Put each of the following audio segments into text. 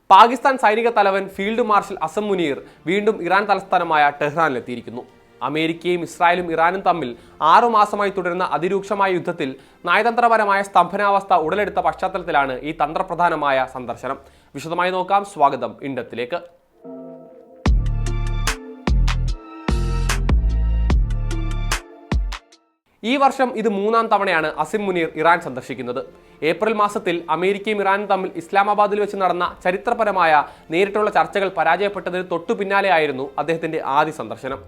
പാകിസ്ഥാൻ സൈനിക തലവൻ field marshal Assam Muneer വീണ്ടും ഇറാൻ തലസ്ഥാനമായ ടെഹ്റാനിലെത്തിയിരിക്കുന്നു. അമേരിക്കയും ഇസ്രായേലും ഇറാനും തമ്മിൽ 6 മാസമായി തുടരുന്ന അതിരൂക്ഷമായ യുദ്ധത്തിൽ നയതന്ത്രപരമായ സ്തംഭനാവസ്ഥ ഉടലെടുത്ത പശ്ചാത്തലത്തിലാണ് ഈ തന്ത്രപ്രധാനമായ സന്ദർശനം. വിശദമായി നോക്കാം. സ്വാഗതം ഇൻഡെപ്തിലേക്ക്. ഈ വർഷം ഇത് 3ാം തവണയാണ് അസിം മുനീർ ഇറാൻ സന്ദർശിക്കുന്നത്. ഏപ്രിൽ മാസത്തിൽ അമേരിക്കയും ഇറാനും തമ്മിൽ ഇസ്ലാമാബാദിൽ വെച്ച് നടന്ന ചരിത്രപരമായ നേരിട്ടുള്ള ചർച്ചകൾ പരാജയപ്പെട്ടതിന് തൊട്ടു പിന്നാലെയായിരുന്നു അദ്ദേഹത്തിന്റെ ആദ്യ സന്ദർശനം.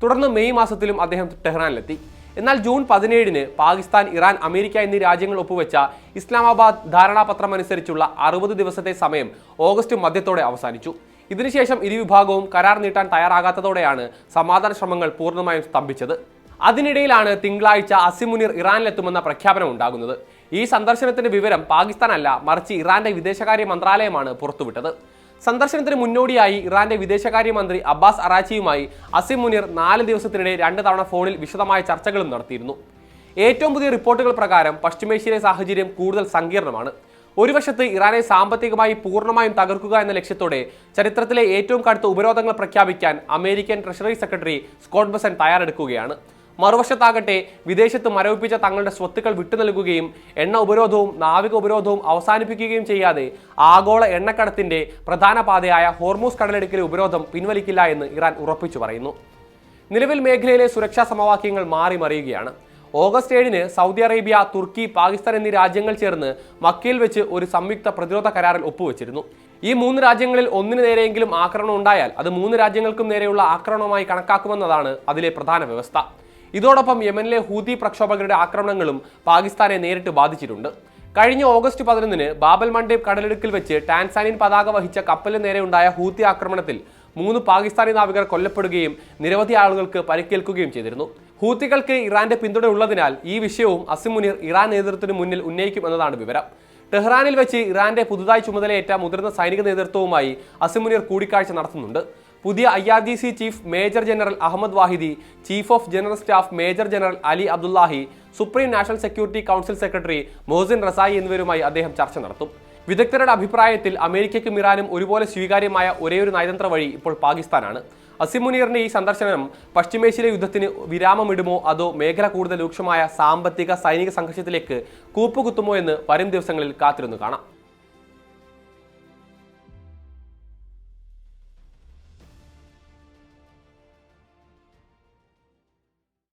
തുടർന്ന് മെയ് മാസത്തിലും അദ്ദേഹം ടെഹ്റാനിലെത്തി. എന്നാൽ ജൂൺ 17-ന് പാകിസ്ഥാൻ, ഇറാൻ, അമേരിക്ക എന്നീ രാജ്യങ്ങൾ ഒപ്പുവെച്ച ഇസ്ലാമാബാദ് ധാരണാപത്രം അനുസരിച്ചുള്ള 60 ദിവസത്തെ സമയം ഓഗസ്റ്റ് മധ്യത്തോടെ അവസാനിച്ചു. ഇതിനുശേഷം ഇരുവിഭാഗവും കരാർ നീട്ടാൻ തയ്യാറാകാത്തതോടെയാണ് സമാധാന ശ്രമങ്ങൾ പൂർണ്ണമായും സ്തംഭിച്ചത്. അതിനിടയിലാണ് തിങ്കളാഴ്ച അസിം മുനീർ ഇറാനിലെത്തുമെന്ന പ്രഖ്യാപനം ഉണ്ടാകുന്നത്. ഈ സന്ദർശനത്തിന്റെ വിവരം പാകിസ്ഥാനല്ല, മറിച്ച് ഇറാന്റെ വിദേശകാര്യ മന്ത്രാലയമാണ് പുറത്തുവിട്ടത്. സന്ദർശനത്തിന് മുന്നോടിയായി ഇറാന്റെ വിദേശകാര്യമന്ത്രി അബ്ബാസ് അറാച്ചിയുമായി അസിം മുനീർ 4 ദിവസത്തിനിടെ 2 തവണ ഫോണിൽ വിശദമായ ചർച്ചകളും നടത്തിയിരുന്നു. ഏറ്റവും പുതിയ റിപ്പോർട്ടുകൾ പ്രകാരം പശ്ചിമേഷ്യയിലെ സാഹചര്യം കൂടുതൽ സങ്കീർണമാണ്. ഒരു വശത്ത് ഇറാനെ സാമ്പത്തികമായി പൂർണ്ണമായും തകർക്കുക എന്ന ലക്ഷ്യത്തോടെ ചരിത്രത്തിലെ ഏറ്റവും കടുത്ത ഉപരോധങ്ങൾ പ്രഖ്യാപിക്കാൻ American treasury secretary Scott Bessent തയ്യാറെടുക്കുകയാണ്. മറുവശത്താകട്ടെ വിദേശത്ത് മരവിപ്പിച്ച തങ്ങളുടെ സ്വത്തുക്കൾ വിട്ടുനൽകുകയും എണ്ണ ഉപരോധവും നാവിക ഉപരോധവും അവസാനിപ്പിക്കുകയും ചെയ്യാതെ ആഗോള എണ്ണക്കടത്തിന്റെ പ്രധാന പാതയായ ഹോർമൂസ് കടലിടുക്കിലെ ഉപരോധം പിൻവലിക്കില്ല എന്ന് ഇറാൻ ഉറപ്പിച്ചു പറയുന്നു. നിലവിൽ മേഖലയിലെ സുരക്ഷാ സമവാക്യങ്ങൾ മാറിമറിയുകയാണ്. ഓഗസ്റ്റ് 7-ന് സൗദി അറേബ്യ, തുർക്കി, പാകിസ്ഥാൻ എന്നീ രാജ്യങ്ങൾ ചേർന്ന് മക്കയിൽ വെച്ച് ഒരു സംയുക്ത പ്രതിരോധ കരാറിൽ ഒപ്പുവെച്ചിരുന്നു. ഈ 3 രാജ്യങ്ങളിൽ ഒന്നിനു നേരെയെങ്കിലും ആക്രമണം ഉണ്ടായാൽ അത് 3 രാജ്യങ്ങൾക്കും നേരെയുള്ള ആക്രമണമായി കണക്കാക്കുമെന്നതാണ് അതിലെ പ്രധാന വ്യവസ്ഥ. ഇതോടൊപ്പം യമനിലെ ഹൂതി പ്രക്ഷോഭകരുടെ ആക്രമണങ്ങളും പാകിസ്ഥാനെ നേരിട്ട് ബാധിച്ചിട്ടുണ്ട്. കഴിഞ്ഞ ഓഗസ്റ്റ് 11-ന് ബാബൽ മണ്ടേബ് കടലിടുക്കിൽ വെച്ച് ടാൻസാനിയൻ പതാക വഹിച്ച കപ്പലിന് നേരെയുണ്ടായ ഹൂതി ആക്രമണത്തിൽ 3 പാകിസ്ഥാനി നാവികർ കൊല്ലപ്പെടുകയും നിരവധി ആളുകൾക്ക് പരിക്കേൽക്കുകയും ചെയ്തിരുന്നു. ഹൂത്തികൾക്ക് ഇറാന്റെ പിന്തുണ ഉള്ളതിനാൽ ഈ വിഷയവും അസിം മുനീർ ഇറാൻ നേതൃത്വത്തിന് മുന്നിൽ ഉന്നയിക്കും എന്നതാണ് വിവരം. ടെഹ്റാനിൽ വെച്ച് ഇറാന്റെ പുതുതായി ചുമതലയേറ്റ മുതിർന്ന സൈനിക നേതൃത്വവുമായി അസിം മുനീർ കൂടിക്കാഴ്ച നടത്തുന്നുണ്ട്. പുതിയ IRGC chief major general Ahmad Vahidi, chief of general staff major general Ali Abdollahi, supreme national security council secretary Mohsen Rezaei എന്നിവരുമായി അദ്ദേഹം ചർച്ച നടത്തും. വിദഗ്ധരുടെ അഭിപ്രായത്തിൽ അമേരിക്കയ്ക്കും ഇറാനും ഒരുപോലെ സ്വീകാര്യമായ ഒരേയൊരു നയതന്ത്ര വഴി ഇപ്പോൾ പാകിസ്ഥാനാണ്. അസിം മുനീറിന്റെ ഈ സന്ദർശനം പശ്ചിമേഷ്യയിലെ യുദ്ധത്തിന് വിരാമമിടുമോ അതോ മേഖല കൂടുതൽ രൂക്ഷമായ സാമ്പത്തിക സൈനിക സംഘർഷത്തിലേക്ക് കൂപ്പുകുത്തുമോ എന്ന് വരും ദിവസങ്ങളിൽ കാത്തിരുന്നു കാണാം.